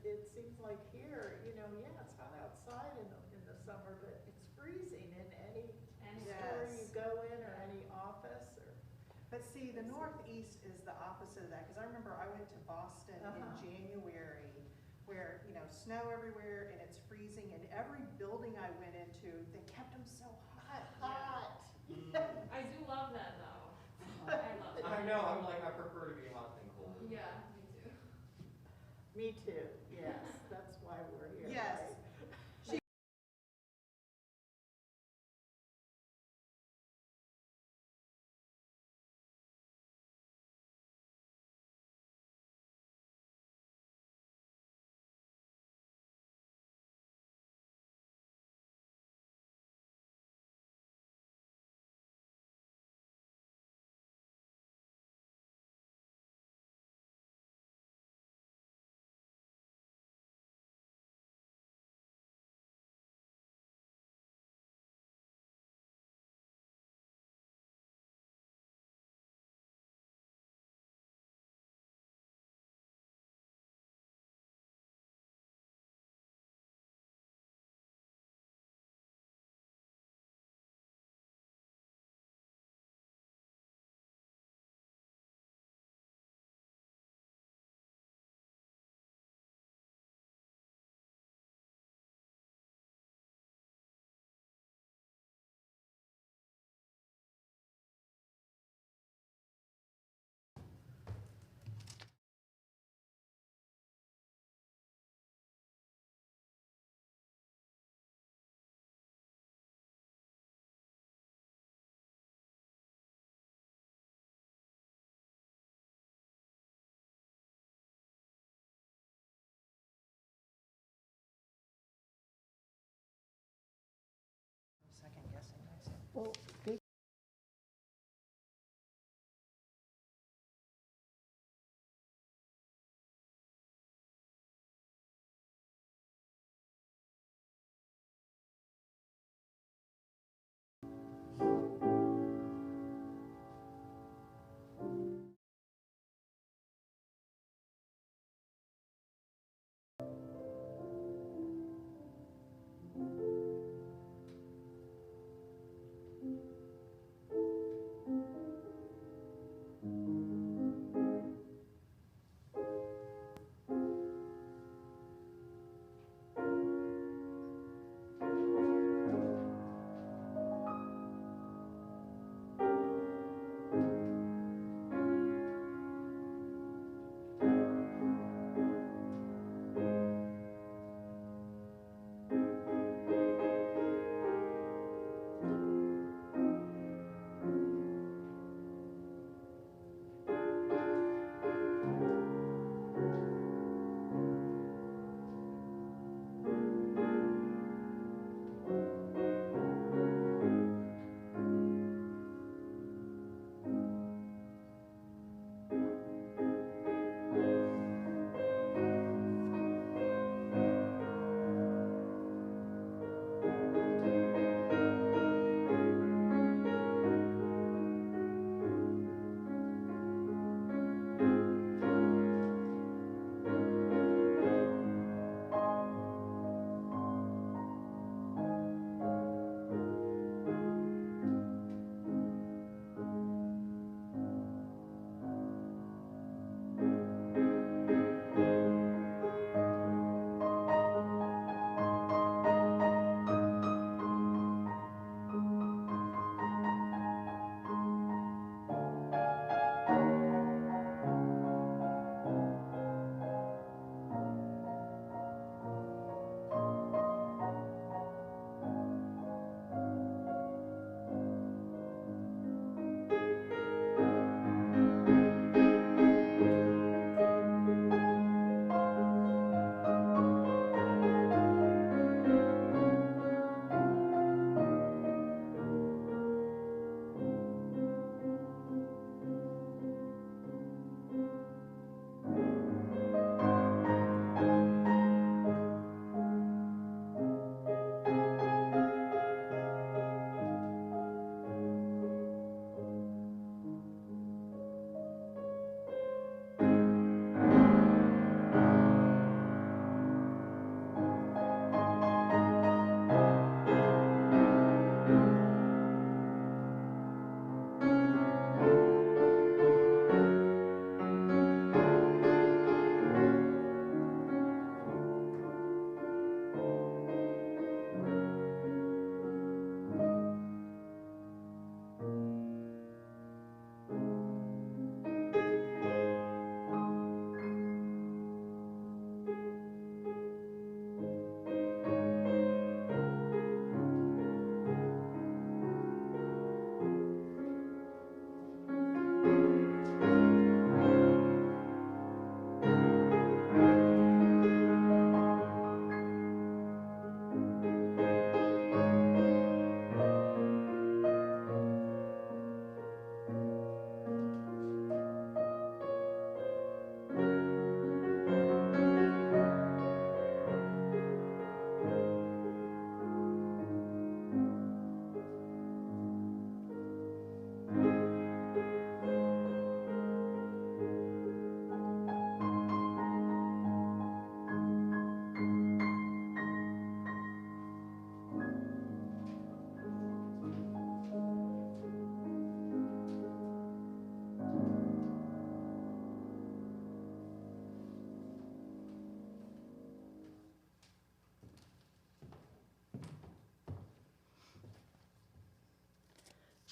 it seems like here, you know, yeah, it's hot outside in the summer, but it's freezing in any store you Yes. go in or any office or. But see, the Northeast is the opposite of that, because I remember I went to Boston in January, where, you know, snow everywhere and it's freezing, and every building I went into, they kept them so hot. I do love that though. I love it. I know, I'm like, I prefer to be hot than cold. Yeah, me too. Me too, yes, that's why we're here, Yes. right? Second guessing myself. Well,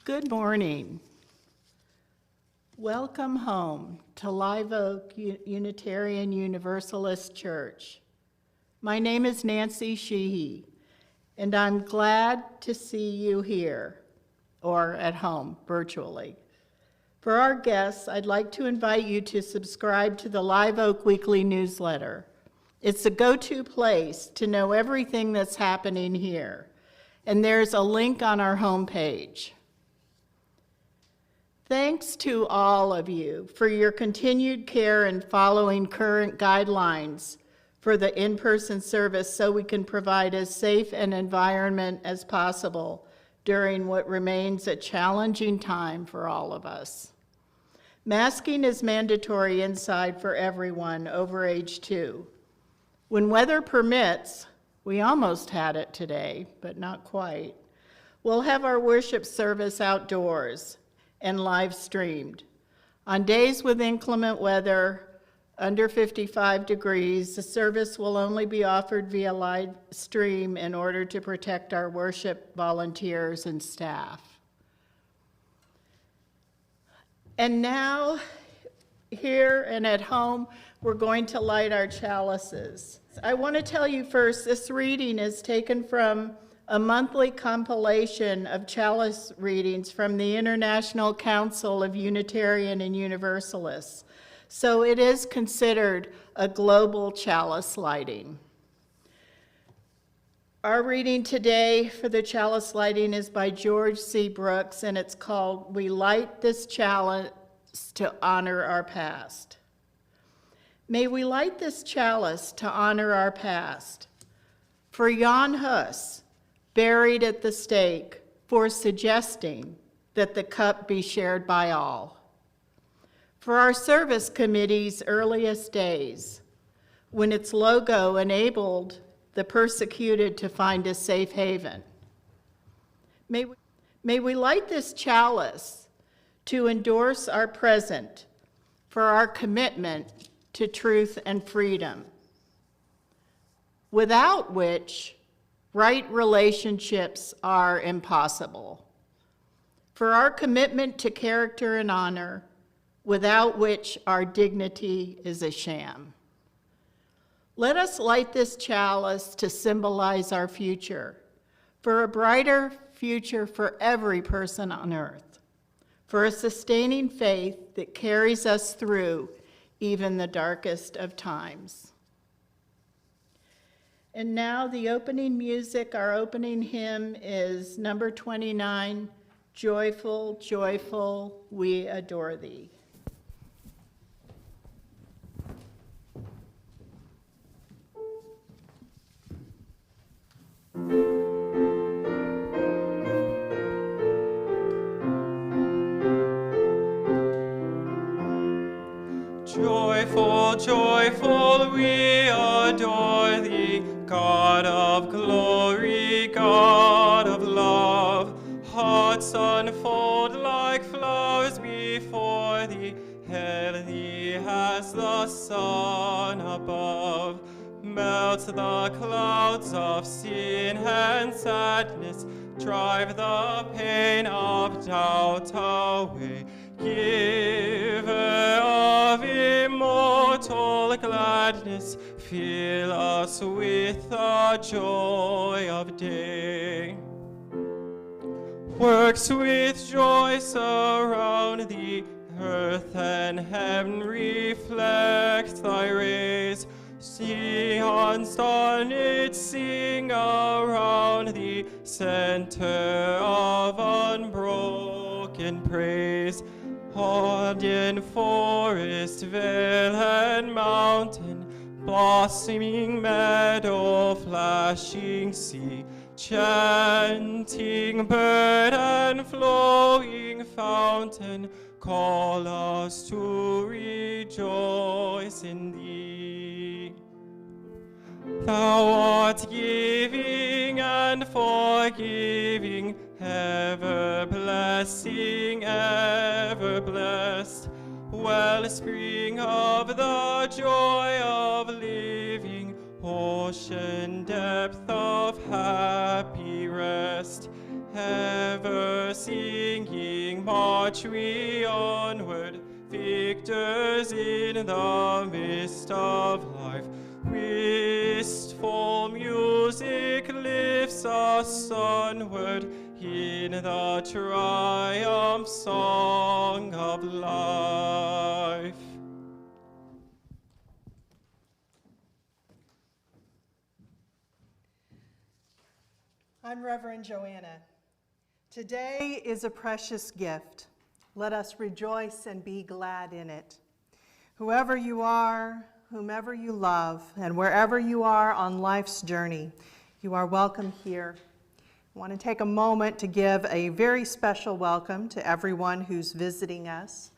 Good morning. Welcome home to Live Oak Unitarian Universalist Church. My name is Nancy Sheehy, and I'm glad to see you here, or at home, virtually. For our guests, I'd like to invite you to subscribe to the Live Oak Weekly newsletter. It's the go-to place to know everything that's happening here, and there's a link on our homepage. Thanks to all of you for your continued care in following current guidelines for the in-person service so we can provide as safe an environment as possible during what remains a challenging time for all of us. Masking is mandatory inside for everyone over age 2. When weather permits, we almost had it today, but not quite, we'll have our worship service outdoors and live streamed. On days with inclement weather, under 55 degrees, the service will only be offered via live stream in order to protect our worship volunteers and staff. And now, here and at home, we're going to light our chalices. I want to tell you first, this reading is taken from a monthly compilation of chalice readings from the International Council of Unitarian and Universalists. So it is considered a global chalice lighting. Our reading today for the chalice lighting is by George C. Brooks, and it's called "We Light This Chalice to Honor Our Past." May we light this chalice to honor our past. For Jan Hus, buried at the stake for suggesting that the cup be shared by all. For our service committee's earliest days, when its logo enabled the persecuted to find a safe haven. May we light this chalice to endorse our present for our commitment to truth and freedom, without which right relationships are impossible. For our commitment to character and honor, without which our dignity is a sham. Let us light this chalice to symbolize our future, for a brighter future for every person on earth, for a sustaining faith that carries us through even the darkest of times. And now the opening music, our opening hymn is number 29, "Joyful, Joyful, We Adore Thee." Joyful, joyful, we adore thee, God of glory, God of love. Hearts unfold like flowers before thee, healthy as the sun above. Melt the clouds of sin and sadness, drive the pain of doubt away. Giver of immortal gladness, fill us with the joy of day. Works with joy surround thee, earth and heaven reflect thy rays. Sion's dawn, sing around thee, center of unbroken praise. Arden forest, vale and mountain, blossoming meadow, flashing sea, chanting bird and flowing fountain, call us to rejoice in thee. Thou art giving and forgiving, ever blessing, ever blessed, wellspring of the joy of living, ocean depth of happy rest. ever singing march we onward, victors in the mist of life. Wistful music lifts us onward in the triumph song of life. I'm Reverend Joanna. Today is a precious gift. Let us rejoice and be glad in it. Whoever you are, whomever you love, and wherever you are on life's journey, you are welcome here. I want to take a moment to give a very special welcome to everyone who's visiting us.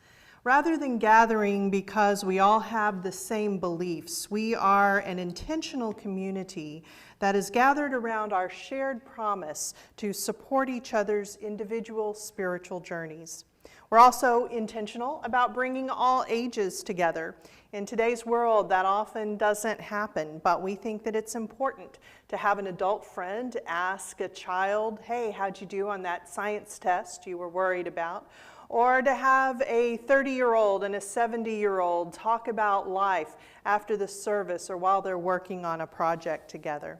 Rather than gathering because we all have the same beliefs, we are an intentional community that is gathered around our shared promise to support each other's individual spiritual journeys. We're also intentional about bringing all ages together. In today's world, that often doesn't happen, but we think that it's important to have an adult friend ask a child, hey, how'd you do on that science test you were worried about? Or to have a 30-year-old and a 70-year-old talk about life after the service or while they're working on a project together.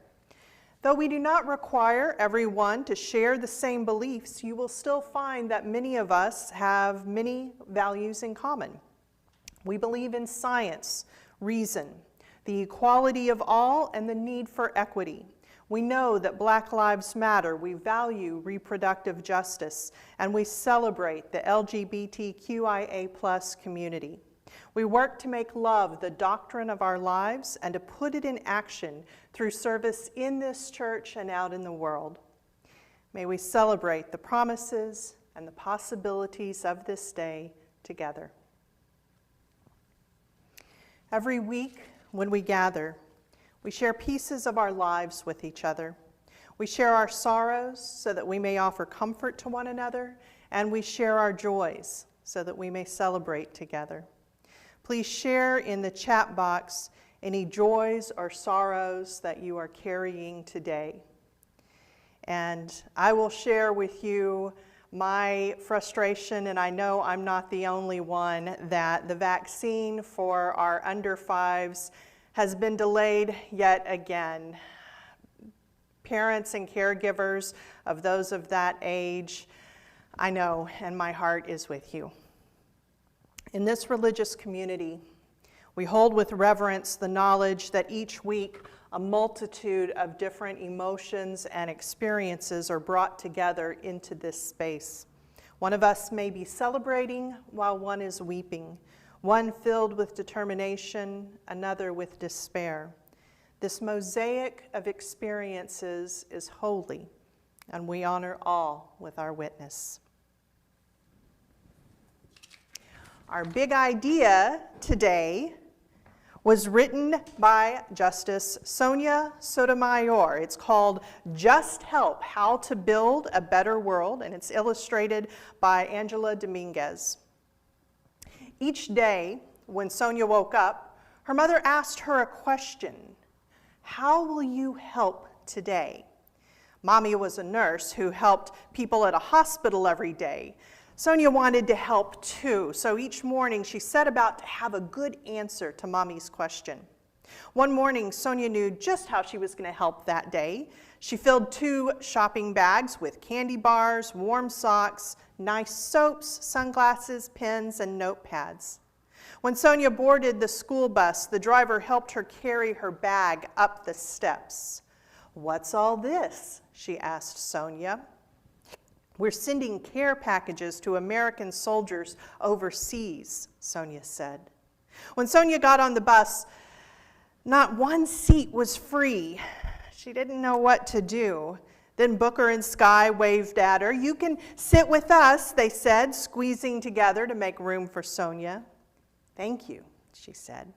Though we do not require everyone to share the same beliefs, you will still find that many of us have many values in common. We believe in science, reason, the equality of all, and the need for equity. We know that Black Lives Matter, we value reproductive justice, and we celebrate the LGBTQIA+ community. We work to make love the doctrine of our lives and to put it in action through service in this church and out in the world. May we celebrate the promises and the possibilities of this day together. Every week when we gather, we share pieces of our lives with each other. We share our sorrows so that we may offer comfort to one another, and we share our joys so that we may celebrate together. Please share in the chat box any joys or sorrows that you are carrying today. And I will share with you my frustration, and I know I'm not the only one, that the vaccine for our under fives has been delayed yet again. Parents and caregivers of those of that age, I know, and my heart is with you. In this religious community, we hold with reverence the knowledge that each week a multitude of different emotions and experiences are brought together into this space. One of us may be celebrating while one is weeping, one filled with determination, another with despair. This mosaic of experiences is holy, and we honor all with our witness. Our big idea today was written by Justice Sonia Sotomayor. It's called Just Help: How to Build a Better World, and it's illustrated by Angela Dominguez. Each day when Sonia woke up, her mother asked her a question: how will you help today? Mommy was a nurse who helped people at a hospital every day. Sonia wanted to help too, so each morning she set about to have a good answer to Mommy's question. One morning, Sonia knew just how she was going to help that day. She filled 2 shopping bags with candy bars, warm socks, nice soaps, sunglasses, pens, and notepads. When Sonia boarded the school bus, the driver helped her carry her bag up the steps. "What's all this?" she asked Sonia. "We're sending care packages to American soldiers overseas," Sonia said. When Sonia got on the bus, not one seat was free. She didn't know what to do. Then Booker and Sky waved at her. "You can sit with us," they said, squeezing together to make room for Sonia. "Thank you," she said.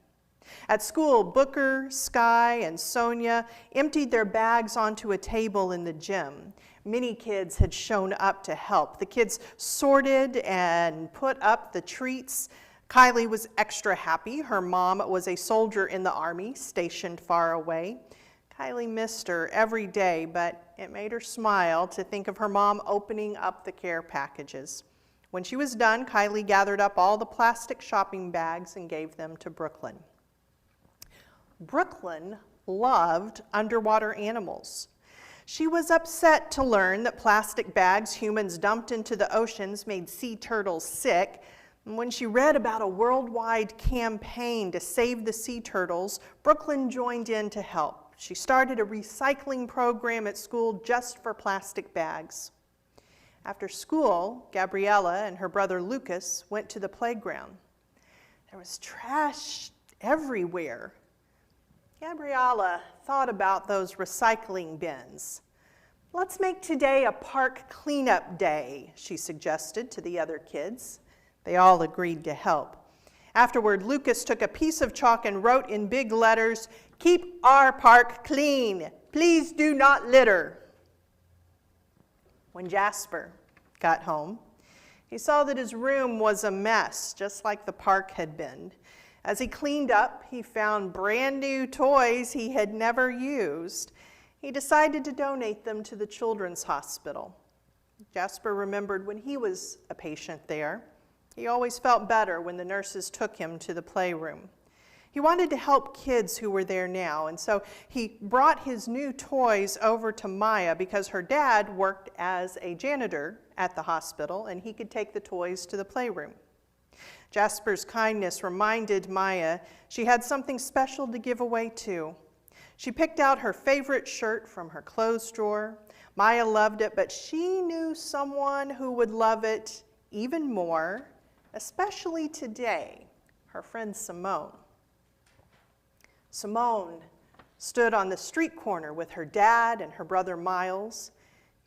At school, Booker, Sky, and Sonia emptied their bags onto a table in the gym. Many kids had shown up to help. The kids sorted and put up the treats. Kylie was extra happy. Her mom was a soldier in the army, stationed far away. Kylie missed her every day, but it made her smile to think of her mom opening up the care packages. When she was done, Kylie gathered up all the plastic shopping bags and gave them to Brooklyn. Brooklyn loved underwater animals. She was upset to learn that plastic bags humans dumped into the oceans made sea turtles sick. And when she read about a worldwide campaign to save the sea turtles, Brooklyn joined in to help. She started a recycling program at school just for plastic bags. After school, Gabriella and her brother Lucas went to the playground. There was trash everywhere. Gabriella thought about those recycling bins. "Let's make today a park cleanup day," she suggested to the other kids. They all agreed to help. Afterward, Lucas took a piece of chalk and wrote in big letters, "Keep our park clean. Please do not litter." When Jasper got home, he saw that his room was a mess, just like the park had been. As he cleaned up, he found brand new toys he had never used. He decided to donate them to the children's hospital. Jasper remembered when he was a patient there. He always felt better when the nurses took him to the playroom. He wanted to help kids who were there now, and so he brought his new toys over to Maya because her dad worked as a janitor at the hospital and he could take the toys to the playroom. Jasper's kindness reminded Maya she had something special to give away too. She picked out her favorite shirt from her clothes drawer. Maya loved it, but she knew someone who would love it even more, especially today, her friend Simone. Simone stood on the street corner with her dad and her brother Miles.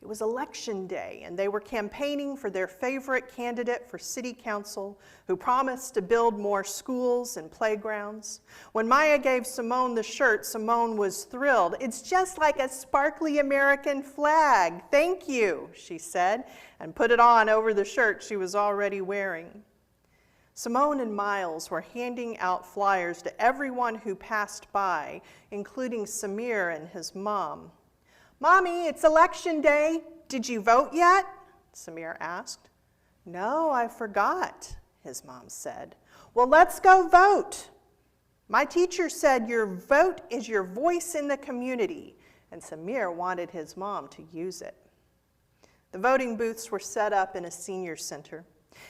It was election day, and they were campaigning for their favorite candidate for city council who promised to build more schools and playgrounds. When Maya gave Simone the shirt, Simone was thrilled. "It's just like a sparkly American flag. Thank you," she said, and put it on over the shirt she was already wearing. Simone and Miles were handing out flyers to everyone who passed by, including Samir and his mom. "Mommy, it's election day. Did you vote yet?" Samir asked. "No, I forgot," his mom said. "Well, let's go vote. My teacher said your vote is your voice in the community," and Samir wanted his mom to use it. The voting booths were set up in a senior center.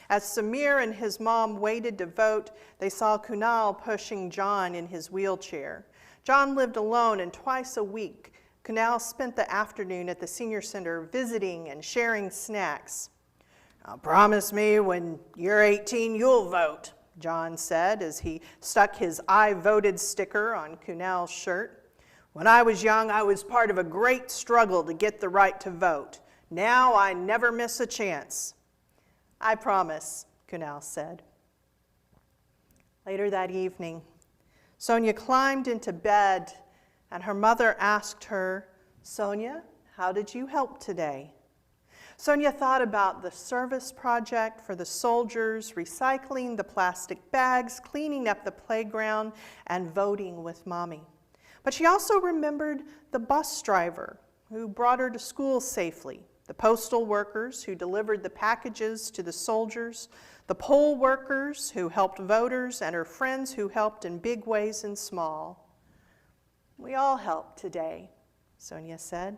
As Samir and his mom waited to vote, they saw Kunal pushing John in his wheelchair. John lived alone, and twice a week, Kunal spent the afternoon at the senior center visiting and sharing snacks. "Promise me when you're 18 you'll vote," John said as he stuck his "I voted" sticker on Kunal's shirt. "When I was young, I was part of a great struggle to get the right to vote. Now I never miss a chance." "I promise," Kunal said. Later that evening, Sonia climbed into bed and her mother asked her, "Sonia, how did you help today?" Sonia thought about the service project for the soldiers, recycling the plastic bags, cleaning up the playground, and voting with Mommy. But she also remembered the bus driver who brought her to school safely, the postal workers who delivered the packages to the soldiers, the poll workers who helped voters, and her friends who helped in big ways and small. "We all helped today," Sonia said.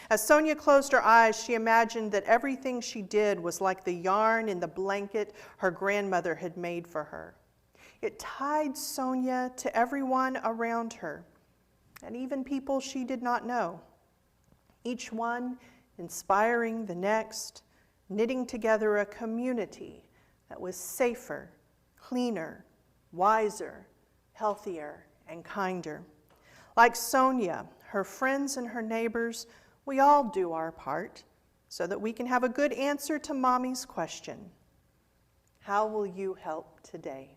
As Sonia closed her eyes, she imagined that everything she did was like the yarn in the blanket her grandmother had made for her. It tied Sonia to everyone around her, and even people she did not know. Each one inspiring the next, knitting together a community that was safer, cleaner, wiser, healthier, and kinder. Like Sonia, her friends and her neighbors, we all do our part so that we can have a good answer to Mommy's question. How will you help today?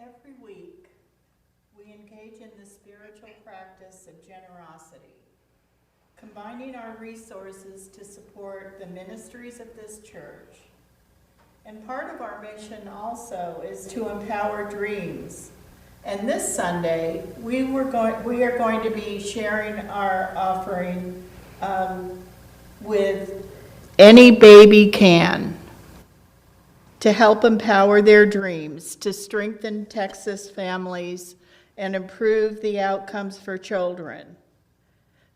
Every week, we engage in the spiritual practice of generosity, combining our resources to support the ministries of this church. And part of our mission also is to empower dreams. And this Sunday, we are going to be sharing our offering with Any Baby Can, to help empower their dreams, to strengthen Texas families, and improve the outcomes for children.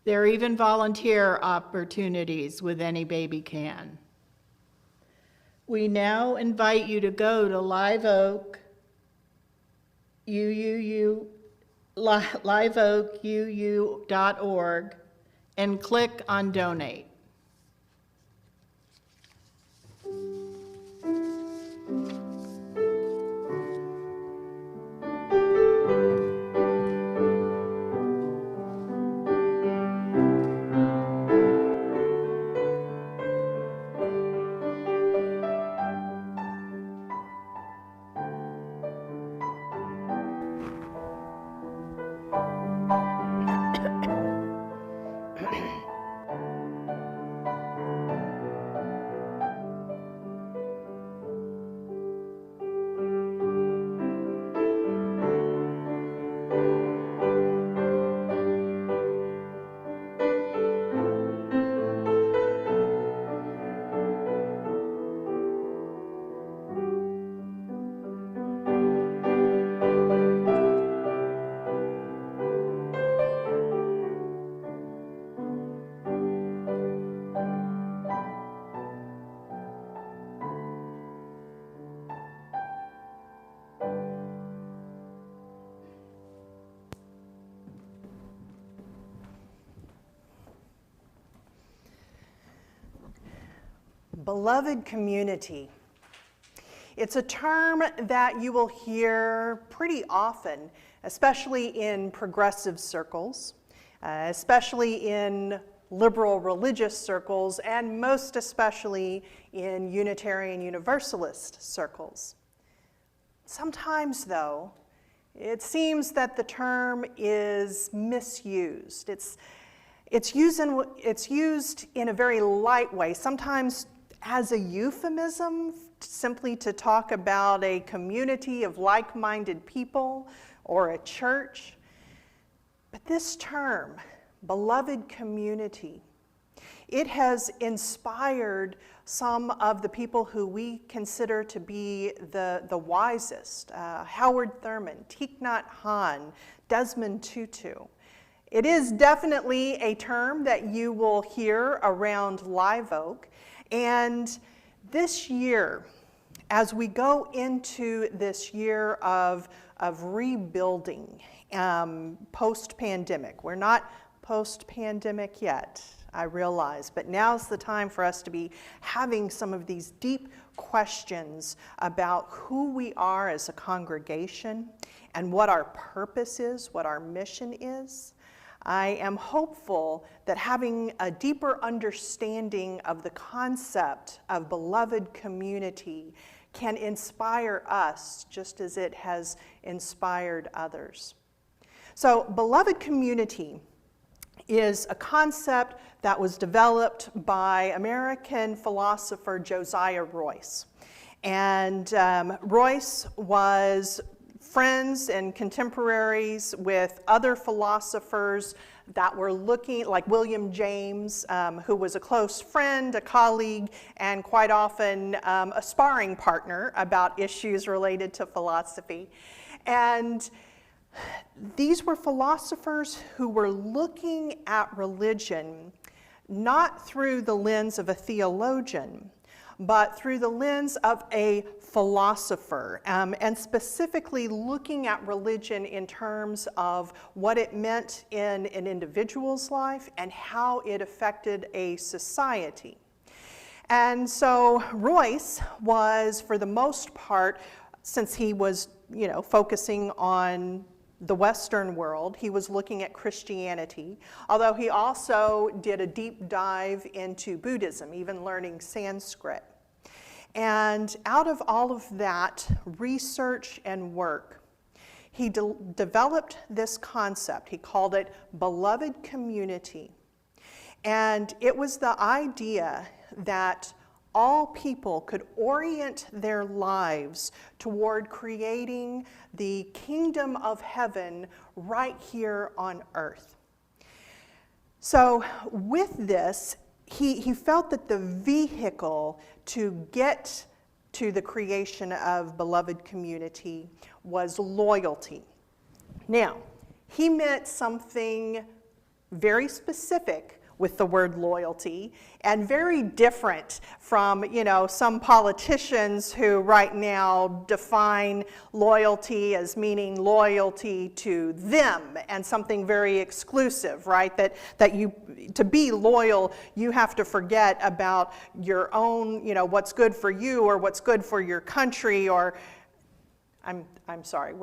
There are even volunteer opportunities with Any Baby Can. We now invite you to go to liveoakuu.org and click on Donate. Beloved community. It's a term that you will hear pretty often, especially in progressive circles, especially in liberal religious circles, and most especially in Unitarian Universalist circles. Sometimes, though, it seems that the term is misused. It's used in a very light way, sometimes as a euphemism, simply to talk about a community of like-minded people or a church. But this term, beloved community, it has inspired some of the people who we consider to be the wisest, Howard Thurman, Thich Nhat Hanh, Desmond Tutu. It is definitely a term that you will hear around Live Oak. And this year, as we go into this year of rebuilding, post-pandemic, we're not post-pandemic yet, I realize, but now's the time for us to be having some of these deep questions about who we are as a congregation and what our purpose is, what our mission is. I am hopeful that having a deeper understanding of the concept of beloved community can inspire us just as it has inspired others. So, beloved community is a concept that was developed by American philosopher Josiah Royce. And Royce was friends and contemporaries with other philosophers that were looking, like William James, who was a close friend, a colleague, and quite often a sparring partner about issues related to philosophy. And these were philosophers who were looking at religion not through the lens of a theologian, but through the lens of a philosopher, and specifically looking at religion in terms of what it meant in an individual's life and how it affected a society. And so Royce was, for the most part, since he was, focusing on the Western world, he was looking at Christianity, although he also did a deep dive into Buddhism, even learning Sanskrit. And out of all of that research and work, He developed this concept. He called it beloved community. And it was the idea that all people could orient their lives toward creating the kingdom of heaven right here on earth. So with this, he felt that the vehicle to get to the creation of beloved community was loyalty. Now, he meant something very specific with the word loyalty, and very different from, some politicians who right now define loyalty as meaning loyalty to them and something very exclusive, right? That you, to be loyal, you have to forget about your own, what's good for you or what's good for your country, or, I'm sorry,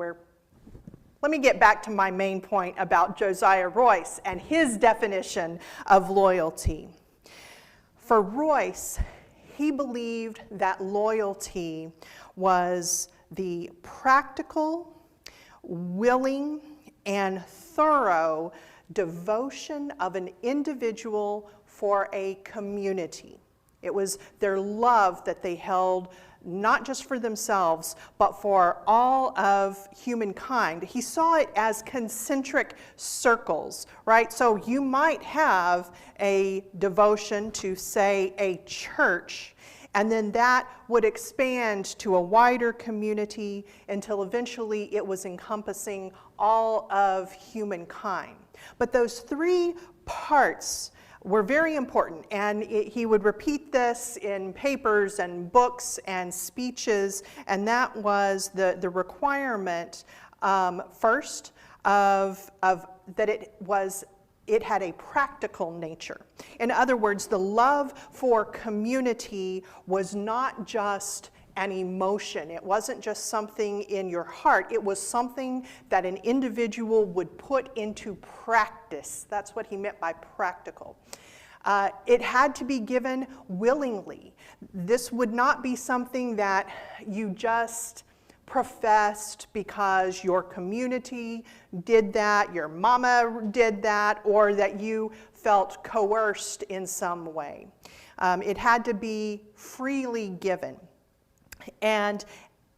let me get back to my main point about Josiah Royce and his definition of loyalty. For Royce, he believed that loyalty was the practical, willing, and thorough devotion of an individual for a community. It was their love that they held not just for themselves, but for all of humankind. He saw it as concentric circles, right? So you might have a devotion to, say, a church, and then that would expand to a wider community until eventually it was encompassing all of humankind. But those three parts were very important, and he would repeat this in papers and books and speeches, and that was the requirement first of that it had a practical nature. In other words, the love for community was not just an emotion. It wasn't just something in your heart. It was something that an individual would put into practice. That's what he meant by practical. It had to be given willingly. This would not be something that you just professed because your community did that, your mama did that, or that you felt coerced in some way. It had to be freely given. And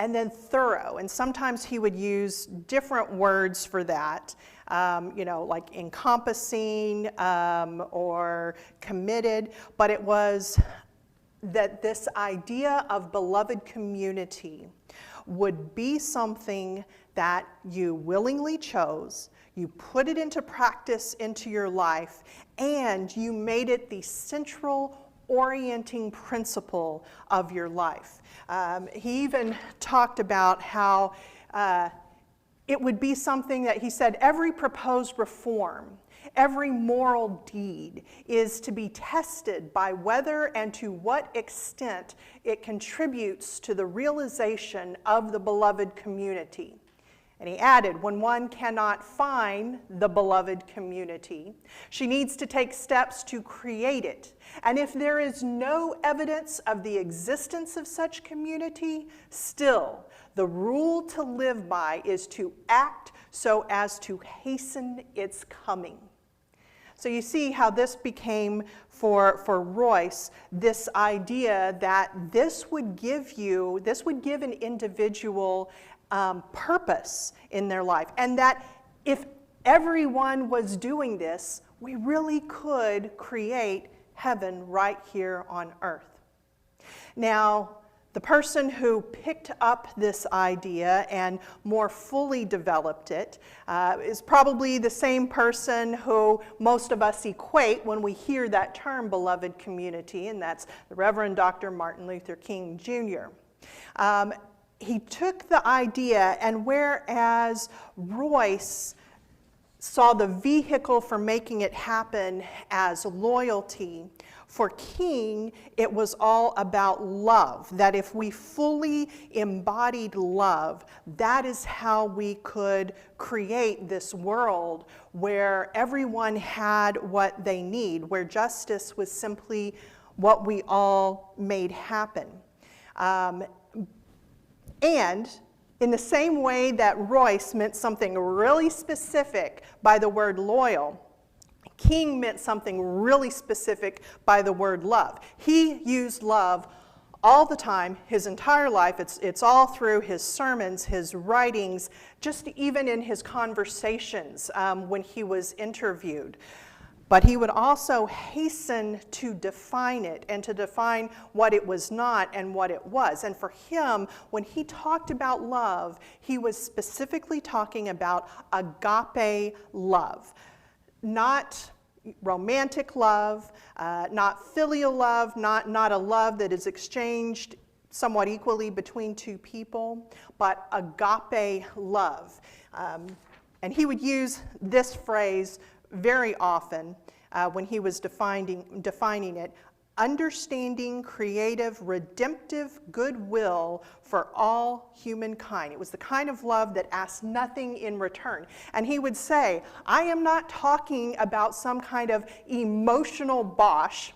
then thorough, and sometimes he would use different words for that, like encompassing or committed, but it was that this idea of beloved community would be something that you willingly chose, you put it into practice into your life, and you made it the central orienting principle of your life. He even talked about how it would be something that he said every proposed reform, every moral deed is to be tested by whether and to what extent it contributes to the realization of the beloved community. And he added, when one cannot find the beloved community, she needs to take steps to create it. And if there is no evidence of the existence of such community, still, the rule to live by is to act so as to hasten its coming. So you see how this became for Royce, this idea that this would give an individual purpose in their life, and that if everyone was doing this, we really could create heaven right here on earth. Now, the person who picked up this idea and more fully developed it is probably the same person who most of us equate when we hear that term, beloved community, and that's the Reverend Dr. Martin Luther King Jr. He took the idea, and whereas Royce saw the vehicle for making it happen as loyalty, for King, it was all about love, that if we fully embodied love, that is how we could create this world where everyone had what they need, where justice was simply what we all made happen. And In the same way that Royce meant something really specific by the word loyal, King meant something really specific by the word love. He used love all the time, his entire life. It's all through his sermons, his writings, just even in his conversations when he was interviewed. But he would also hasten to define it and to define what it was not and what it was. And for him, when he talked about love, he was specifically talking about agape love. Not romantic love, not filial love, not a love that is exchanged somewhat equally between two people, but agape love. And he would use this phrase very often when he was defining it: understanding, creative, redemptive goodwill for all humankind. It was the kind of love that asked nothing in return. And he would say, I am not talking about some kind of emotional bosh,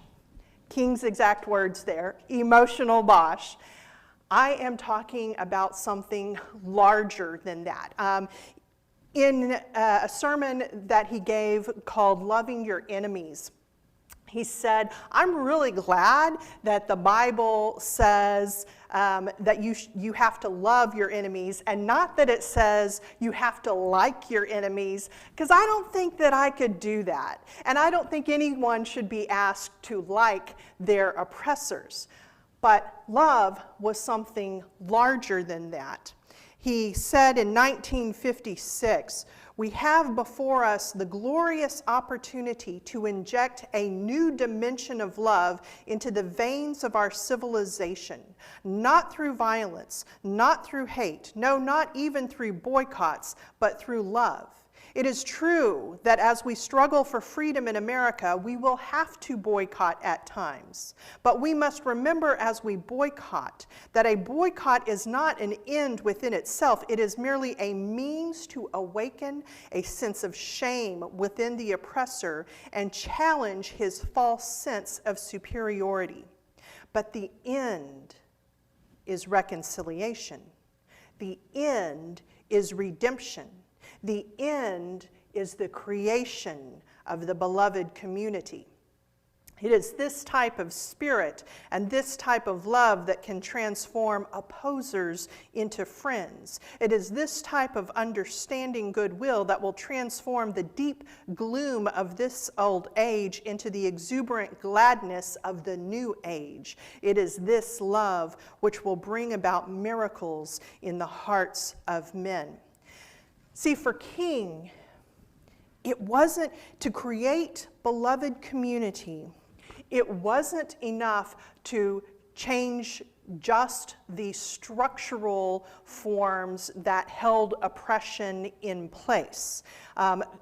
King's exact words there, emotional bosh. I am talking about something larger than that. In a sermon that he gave called Loving Your Enemies, he said, I'm really glad that the Bible says that you have to love your enemies, and not that it says you have to like your enemies, because I don't think that I could do that. And I don't think anyone should be asked to like their oppressors. But love was something larger than that. He said in 1956, we have before us the glorious opportunity to inject a new dimension of love into the veins of our civilization, not through violence, not through hate, no, not even through boycotts, but through love. It is true that as we struggle for freedom in America, we will have to boycott at times. But we must remember as we boycott that a boycott is not an end within itself. It is merely a means to awaken a sense of shame within the oppressor and challenge his false sense of superiority. But the end is reconciliation. The end is redemption. The end is the creation of the beloved community. It is this type of spirit and this type of love that can transform opposers into friends. It is this type of understanding goodwill that will transform the deep gloom of this old age into the exuberant gladness of the new age. It is this love which will bring about miracles in the hearts of men. See, for King, it wasn't to create beloved community. It wasn't enough to change just the structural forms that held oppression in place.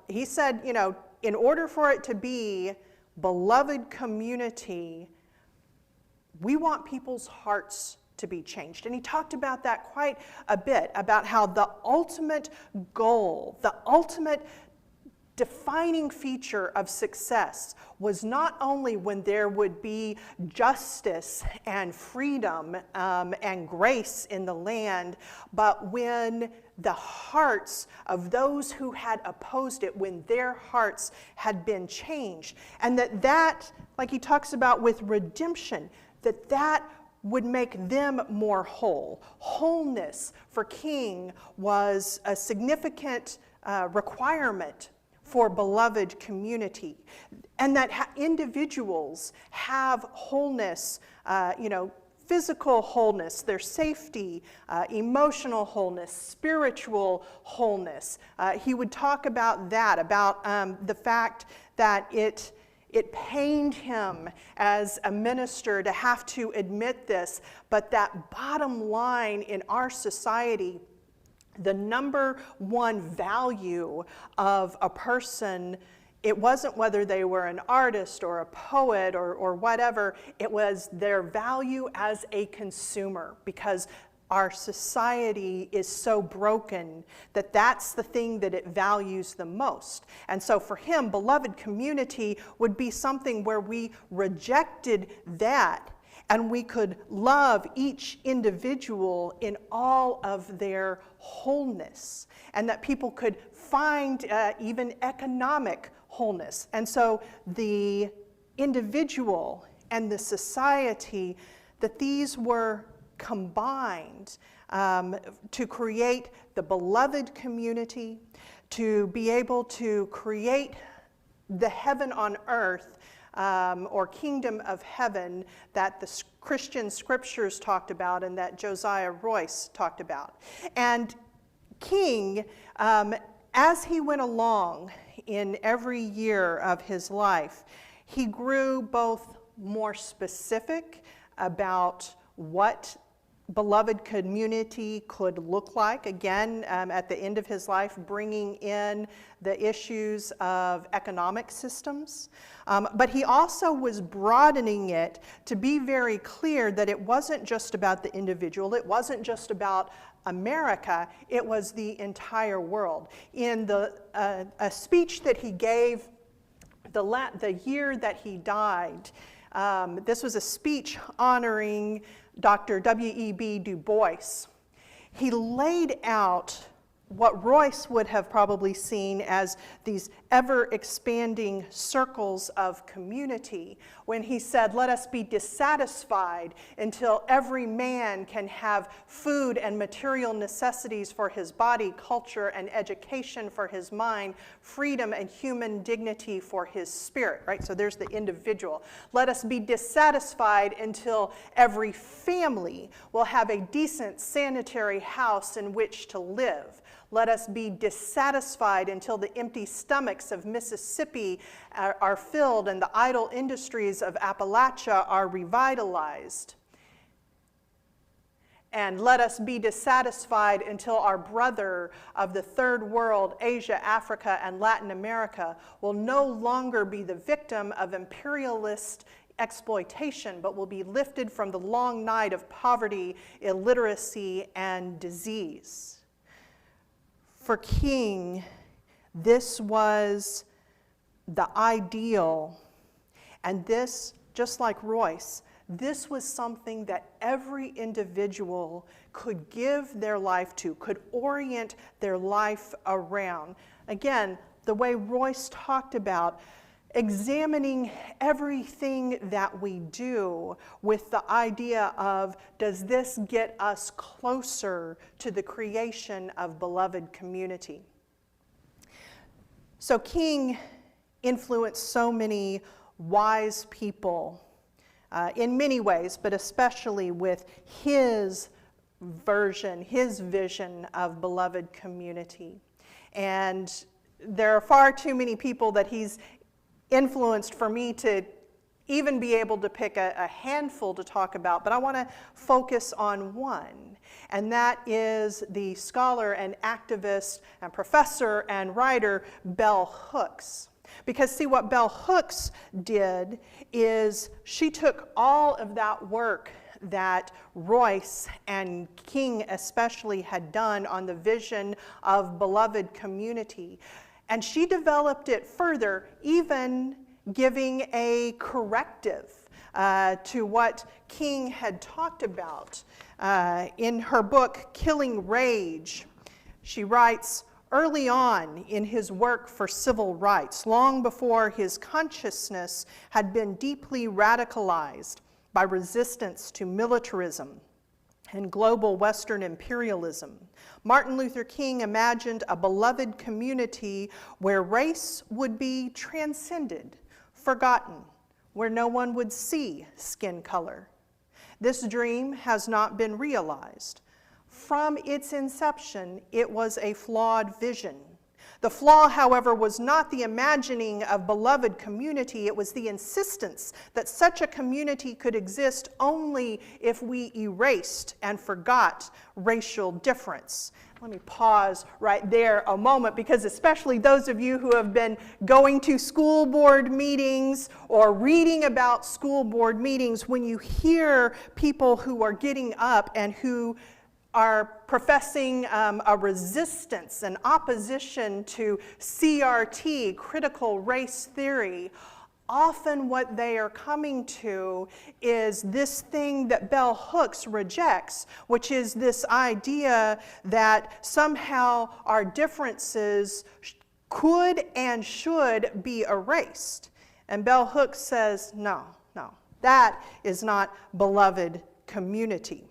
He said, in order for it to be beloved community, we want people's hearts to be changed. And he talked about that quite a bit, about how the ultimate goal, the ultimate defining feature of success was not only when there would be justice and freedom and grace in the land, but when the hearts of those who had opposed it, when their hearts had been changed. And that, like he talks about with redemption, that would make them more whole. Wholeness for King was a significant requirement for beloved community, and that individuals have wholeness, physical wholeness, their safety, emotional wholeness, spiritual wholeness. He would talk about that, about the fact that it pained him as a minister to have to admit this, but that bottom line in our society, the number one value of a person, it wasn't whether they were an artist or a poet or whatever, it was their value as a consumer, because our society is so broken that that's the thing that it values the most. And so for him, beloved community would be something where we rejected that and we could love each individual in all of their wholeness, and that people could find even economic wholeness. And so the individual and the society, that these were combined to create the beloved community, to be able to create the heaven on earth, or kingdom of heaven that the Christian scriptures talked about and that Josiah Royce talked about. And King, as he went along in every year of his life, he grew both more specific about what beloved community could look like, again, at the end of his life, bringing in the issues of economic systems. But he also was broadening it to be very clear that it wasn't just about the individual, it wasn't just about America, it was the entire world. In a speech that he gave the year that he died, this was a speech honoring Dr. W.E.B. Du Bois. He laid out what Royce would have probably seen as these ever-expanding circles of community when he said, "Let us be dissatisfied until every man can have food and material necessities for his body, culture and education for his mind, freedom and human dignity for his spirit," right? So there's the individual. Let us be dissatisfied until every family will have a decent sanitary house in which to live. Let us be dissatisfied until the empty stomachs of Mississippi are filled and the idle industries of Appalachia are revitalized. And let us be dissatisfied until our brother of the third world, Asia, Africa, and Latin America, will no longer be the victim of imperialist exploitation, but will be lifted from the long night of poverty, illiteracy, and disease. For King, this was the ideal, and this, just like Royce, this was something that every individual could give their life to, could orient their life around. Again, the way Royce talked about examining everything that we do with the idea of, does this get us closer to the creation of beloved community? So King influenced so many wise people in many ways, but especially with his version, his vision of beloved community. And there are far too many people that he's influenced for me to even be able to pick a handful to talk about, but I want to focus on one, and that is the scholar and activist and professor and writer Bell Hooks. Because see, what Bell Hooks did is she took all of that work that Royce and King especially had done on the vision of beloved community, and she developed it further, even giving a corrective to what King had talked about. In her book, Killing Rage, she writes, early on in his work for civil rights, long before his consciousness had been deeply radicalized by resistance to militarism and global Western imperialism, Martin Luther King imagined a beloved community where race would be transcended, forgotten, where no one would see skin color. This dream has not been realized. From its inception, it was a flawed vision. The flaw, however, was not the imagining of beloved community, it was the insistence that such a community could exist only if we erased and forgot racial difference. Let me pause right there a moment, because especially those of you who have been going to school board meetings or reading about school board meetings, when you hear people who are getting up and who are professing a resistance, an opposition to CRT, critical race theory, often what they are coming to is this thing that bell hooks rejects, which is this idea that somehow our differences could and should be erased. And bell hooks says, no, that is not beloved community.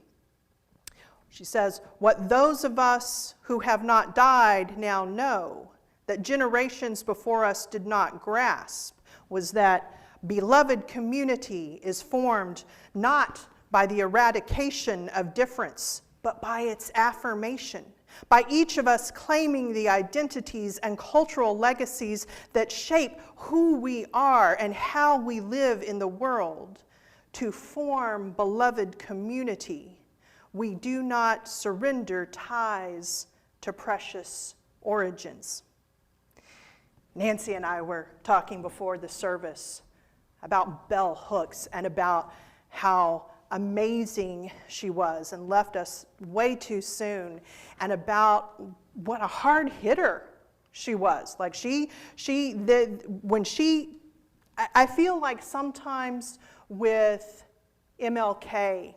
She says, what those of us who have not died now know, that generations before us did not grasp, was that beloved community is formed not by the eradication of difference, but by its affirmation, by each of us claiming the identities and cultural legacies that shape who we are and how we live in the world. To form beloved community, we do not surrender ties to precious origins. Nancy and I were talking before the service about bell hooks and about how amazing she was and left us way too soon, and about what a hard hitter she was. Like I feel like sometimes with MLK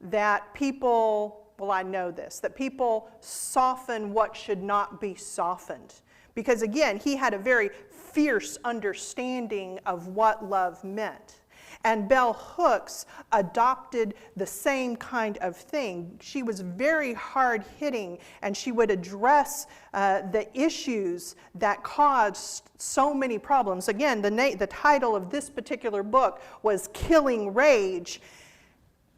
that people, well, I know this, that people soften what should not be softened. Because again, he had a very fierce understanding of what love meant. And bell hooks adopted the same kind of thing. She was very hard-hitting, and she would address the issues that caused so many problems. Again, the title of this particular book was Killing Rage,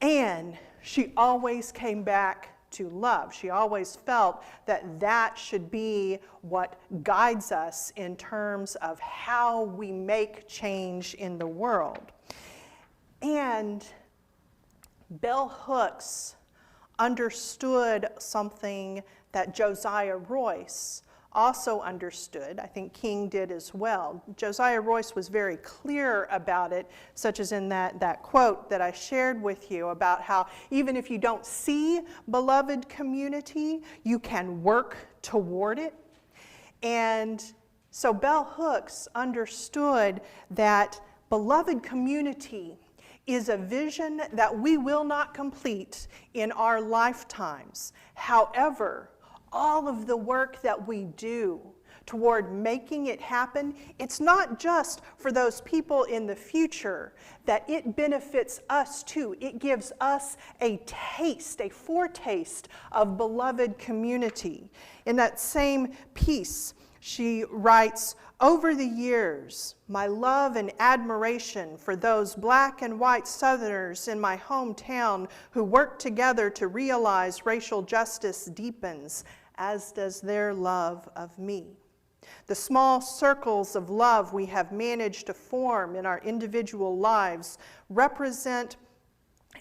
and she always came back to love. She always felt that that should be what guides us in terms of how we make change in the world. And bell hooks understood something that Josiah Royce also understood. I think King did as well. Josiah Royce was very clear about it, such as in that quote that I shared with you about how even if you don't see beloved community, you can work toward it. And so bell hooks understood that beloved community is a vision that we will not complete in our lifetimes. However, all of the work that we do toward making it happen, it's not just for those people in the future, that it benefits us too. It gives us a taste, a foretaste of beloved community. In that same piece, she writes, over the years, my love and admiration for those black and white Southerners in my hometown who work together to realize racial justice deepens, as does their love of me. The small circles of love we have managed to form in our individual lives represent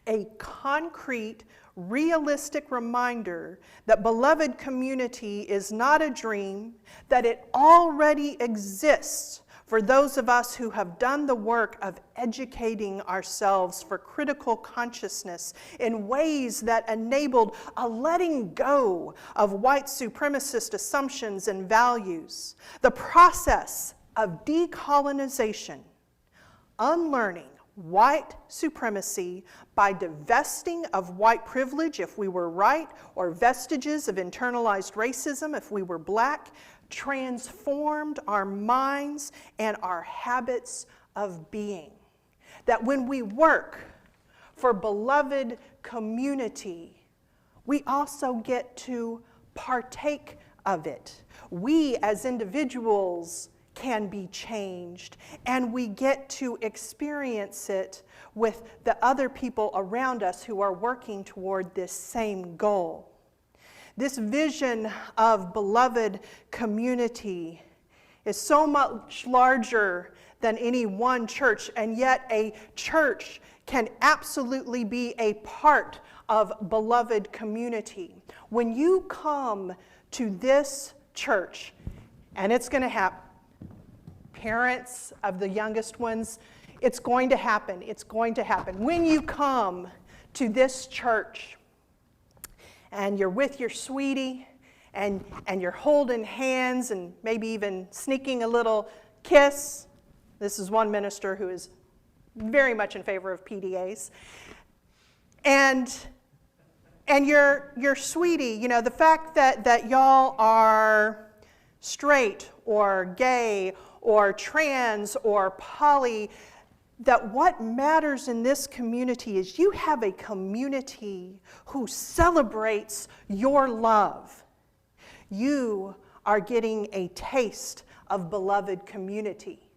a concrete, realistic reminder that beloved community is not a dream, that it already exists for those of us who have done the work of educating ourselves for critical consciousness in ways that enabled a letting go of white supremacist assumptions and values. The process of decolonization, unlearning white supremacy by divesting of white privilege if we were right, or vestiges of internalized racism if we were black, transformed our minds and our habits of being. That when we work for beloved community, we also get to partake of it. We as individuals can be changed, and we get to experience it with the other people around us who are working toward this same goal. This vision of beloved community is so much larger than any one church, and yet a church can absolutely be a part of beloved community. When you come to this church, and it's going to happen, parents of the youngest ones, it's going to happen. It's going to happen. When you come to this church and you're with your sweetie and you're holding hands and maybe even sneaking a little kiss, This is one minister who is very much in favor of PDAs. And your sweetie, you know, the fact that y'all are straight or gay or trans or poly, that what matters in this community is you have a community who celebrates your love. You are getting a taste of beloved community.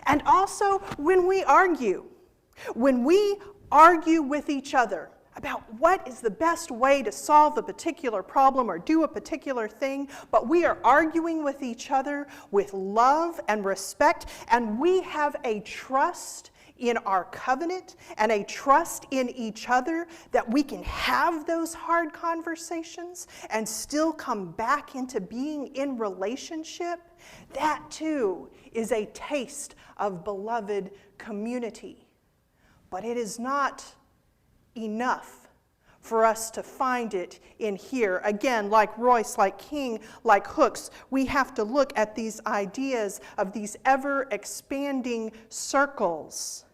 And also, when we argue with each other about what is the best way to solve a particular problem or do a particular thing, but we are arguing with each other with love and respect, and we have a trust in our covenant and a trust in each other that we can have those hard conversations and still come back into being in relationship, that too is a taste of beloved community. But it is not enough for us to find it in here. Again, like Royce, like King, like Hooks, we have to look at these ideas of these ever-expanding circles,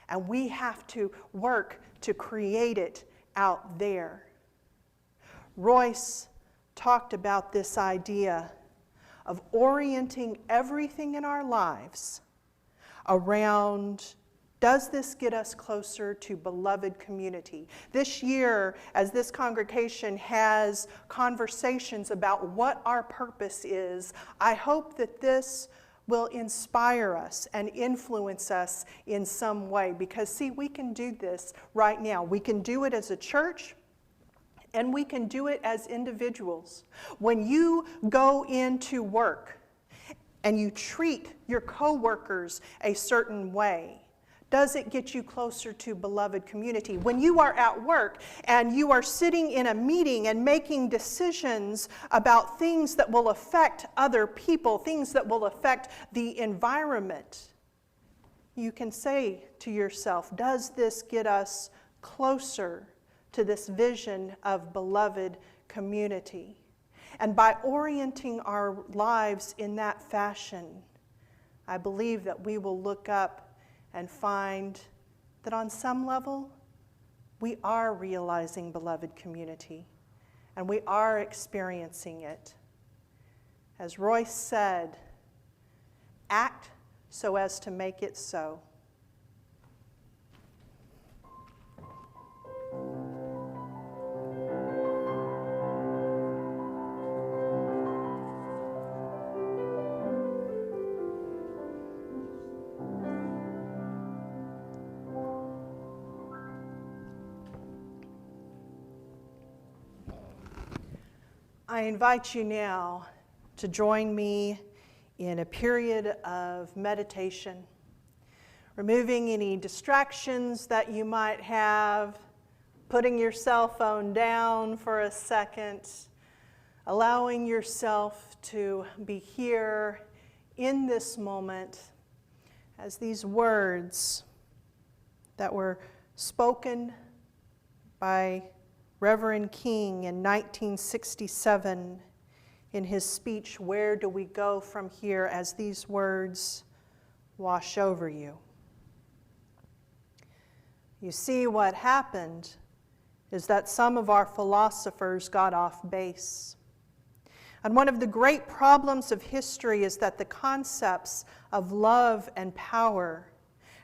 and we have to work to create it out there. Royce talked about this idea of orienting everything in our lives around, does this get us closer to beloved community? This year, as this congregation has conversations about what our purpose is, I hope that this will inspire us and influence us in some way. Because, see, we can do this right now. We can do it as a church, and we can do it as individuals. When you go into work and you treat your coworkers a certain way, does it get you closer to beloved community? When you are at work and you are sitting in a meeting and making decisions about things that will affect other people, things that will affect the environment, you can say to yourself, does this get us closer to this vision of beloved community? And by orienting our lives in that fashion, I believe that we will look up and find that on some level, we are realizing beloved community, and we are experiencing it. As Royce said, act so as to make it so. I invite you now to join me in a period of meditation, removing any distractions that you might have, putting your cell phone down for a second, allowing yourself to be here in this moment as these words that were spoken by Reverend King in 1967 in his speech, "Where Do We Go From Here?" as these words wash over you. You see, what happened is that some of our philosophers got off base. And one of the great problems of history is that the concepts of love and power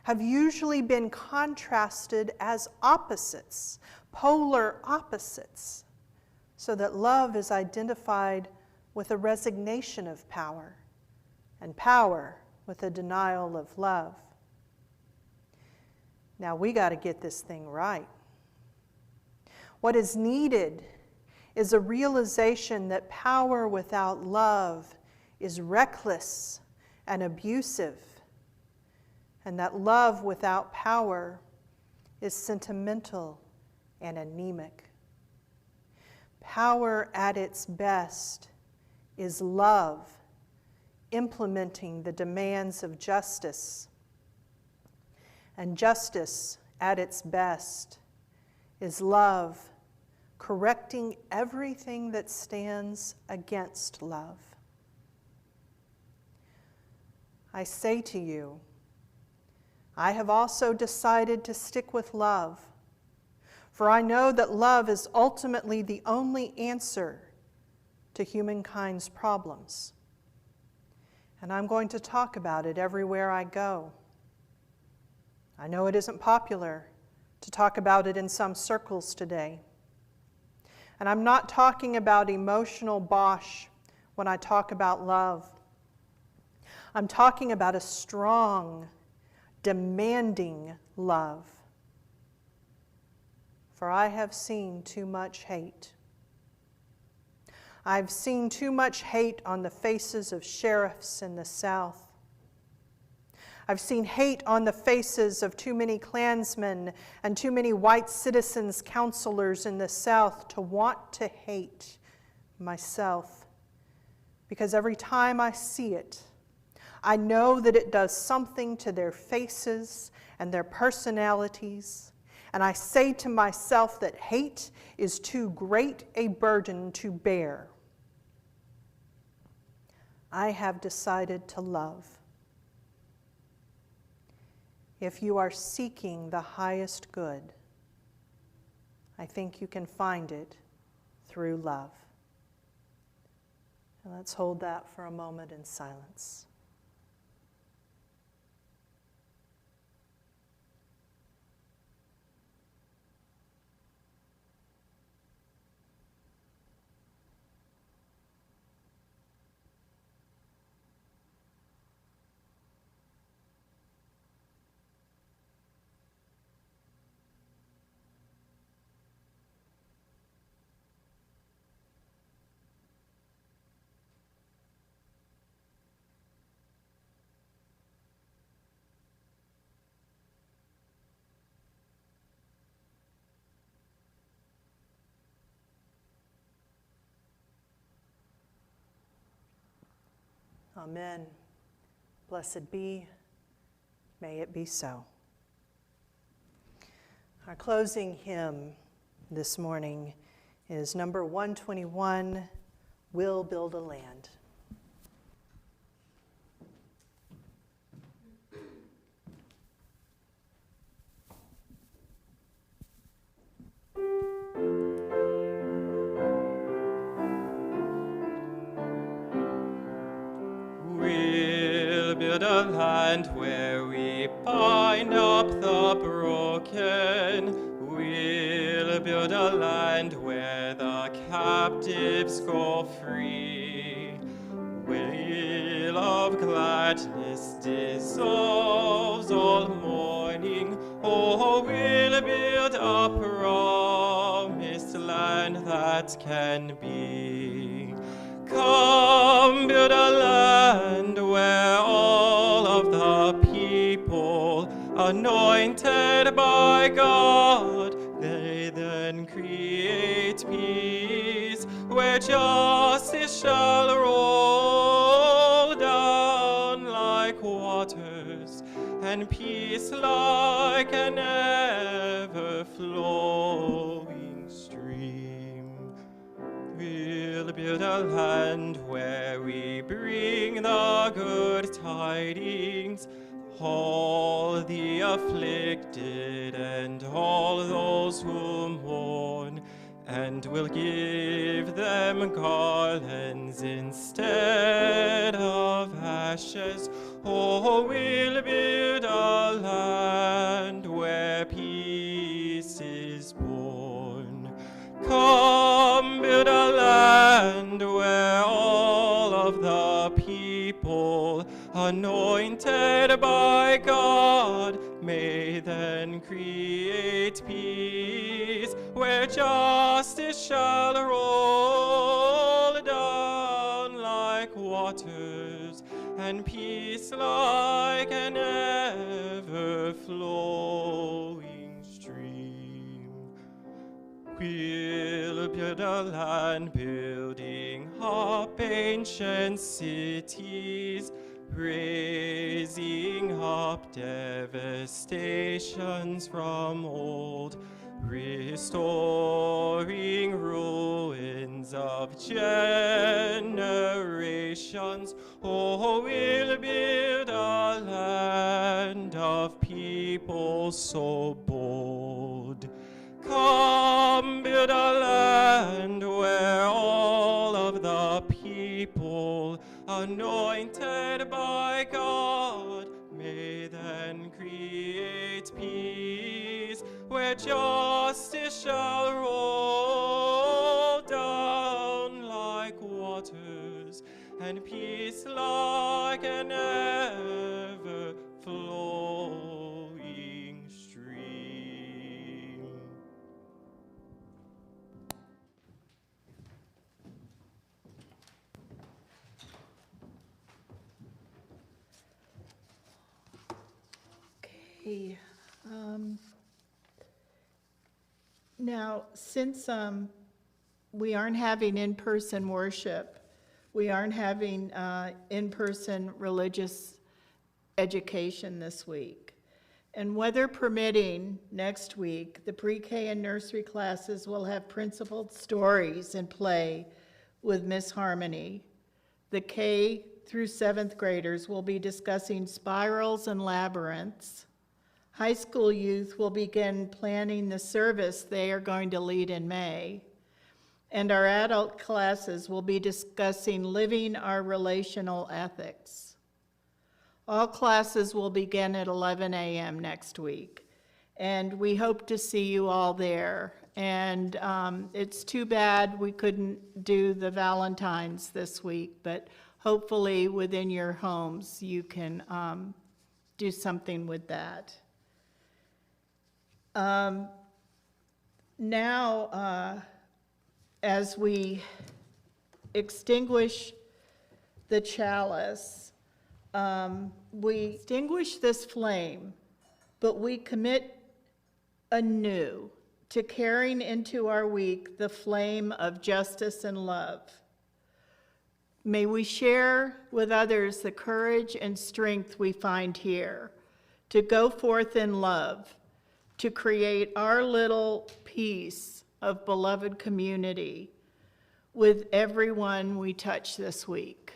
have usually been contrasted as opposites, polar opposites, so that love is identified with a resignation of power, and power with a denial of love. Now we got to get this thing right. What is needed is a realization that power without love is reckless and abusive, and that love without power is sentimental and anemic. Power at its best is love implementing the demands of justice, and justice at its best is love correcting everything that stands against love. I say to you, I have also decided to stick with love, for I know that love is ultimately the only answer to humankind's problems. And I'm going to talk about it everywhere I go. I know it isn't popular to talk about it in some circles today. And I'm not talking about emotional bosh when I talk about love. I'm talking about a strong, demanding love. For I have seen too much hate. I've seen too much hate on the faces of sheriffs in the South. I've seen hate on the faces of too many Klansmen and too many white citizens counselors in the South to want to hate myself. Because every time I see it, I know that it does something to their faces and their personalities. And I say to myself that hate is too great a burden to bear. I have decided to love. If you are seeking the highest good, I think you can find it through love. And let's hold that for a moment in silence. Amen. Blessed be. May it be so. Our closing hymn this morning is number 121, We'll Build a Land. Build a land where we bind up the broken. We'll build a land where the captives go free. Wail of gladness dissolves all mourning. Oh, we'll build a promised land that can be. Come, build a land where all of the people, anointed by God, they then create peace, where justice shall roll down like waters, and peace like an ever-flowing stream. We'll build a land where we bring the good tidings, all the afflicted and all those who mourn, and we'll give them garlands instead of ashes. Oh, we'll build a land where peace is born. Come, build a land where all of the people, anointed by God, may then create peace, where justice shall roll down like waters, and peace like an ever-flowing stream. We'll build a land building up ancient cities, raising up devastations from old, restoring ruins of generations. Oh, we'll build a land of people so bold. Come, build a land where all of the people, anointed by God, may then create peace, where justice shall roll down like waters, and peace like an ever-flowing stream. Okay. Now, since we aren't having in-person worship, we aren't having in-person religious education this week. And weather permitting, next week, the pre-K and nursery classes will have principled stories and play with Miss Harmony. The K through 7th graders will be discussing spirals and labyrinths. High school youth will begin planning the service they are going to lead in May. And our adult classes will be discussing living our relational ethics. All classes will begin at 11 a.m. next week, and we hope to see you all there. And it's too bad we couldn't do the Valentines this week, but hopefully within your homes you can do something with that. Now, as we extinguish the chalice, we extinguish this flame, but we commit anew to carrying into our week the flame of justice and love. May we share with others the courage and strength we find here to go forth in love, to create our little piece of beloved community with everyone we touch this week.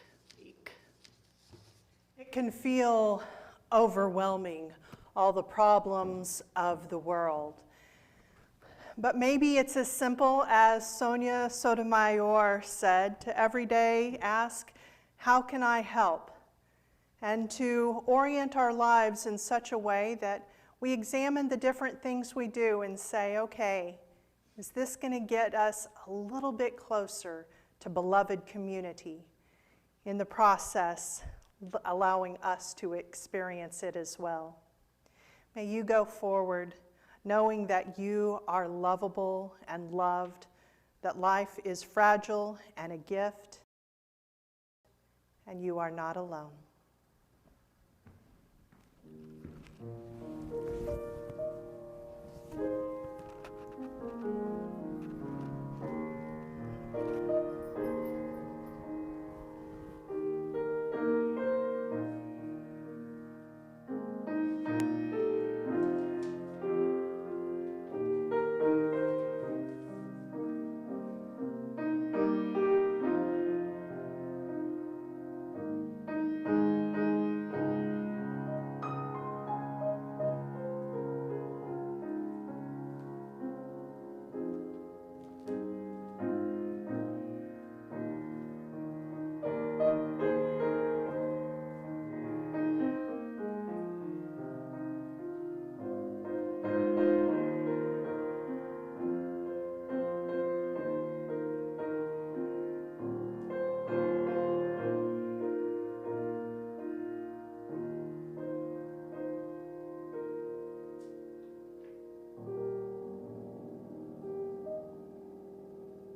It can feel overwhelming, all the problems of the world. But maybe it's as simple as Sonia Sotomayor said, to every day ask, how can I help? And to orient our lives in such a way that we examine the different things we do and say, okay, is this going to get us a little bit closer to beloved community? In the process, allowing us to experience it as well. May you go forward knowing that you are lovable and loved, that life is fragile and a gift, and you are not alone.